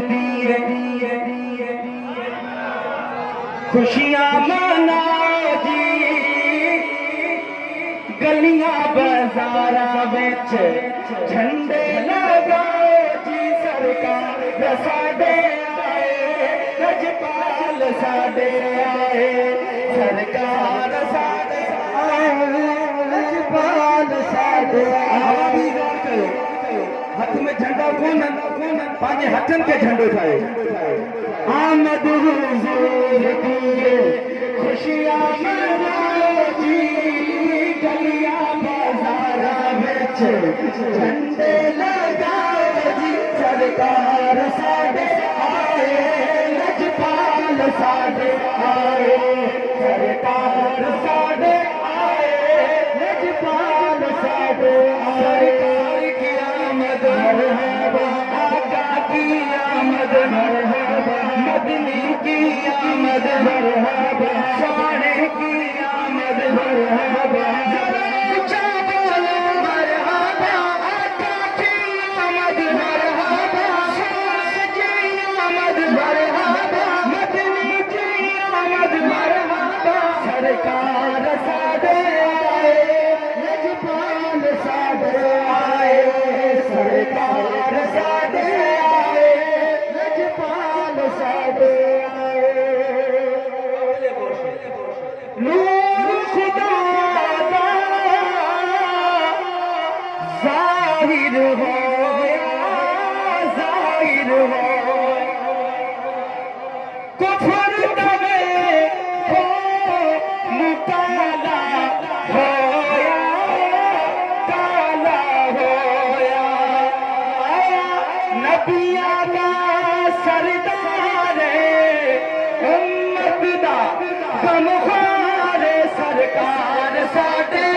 दी खुशियां मनाओ जी गलियां बाजारा विच झंडे लगाओ जी सरकार साडे आए रजपाल साडे आए सरकार साडे आए रजपाल साडे आए। हाथ में झंडा कौन पांच हथन के झंडो ठाए आमद हुजूर की खुशियां मनाओ जी गलियां बाजारा विच झंडे लगाओ जी सरकार साडे आए रजपाल साडे आए सरकार साडे आए रजपाल साडे आए। मरहबा आका की आमद मरहबा मदनी की आमद मरहबा शाने की आमद मरहबा ऊंचा बोलो मरहबा आका की आमद मरहबा शाने की आमद मरहबा मदनी की आमद मरहबा सरकार साडे आए रजपाल साडे आए सरकार साडे आए रजपाल साडे आए। नूर खुदा दा जाहिर होया जाहिर हो कुफर तवे हो मुकाला होया काला होया नबिया दा सरदार उम्मत दा गमखार सरकार साडे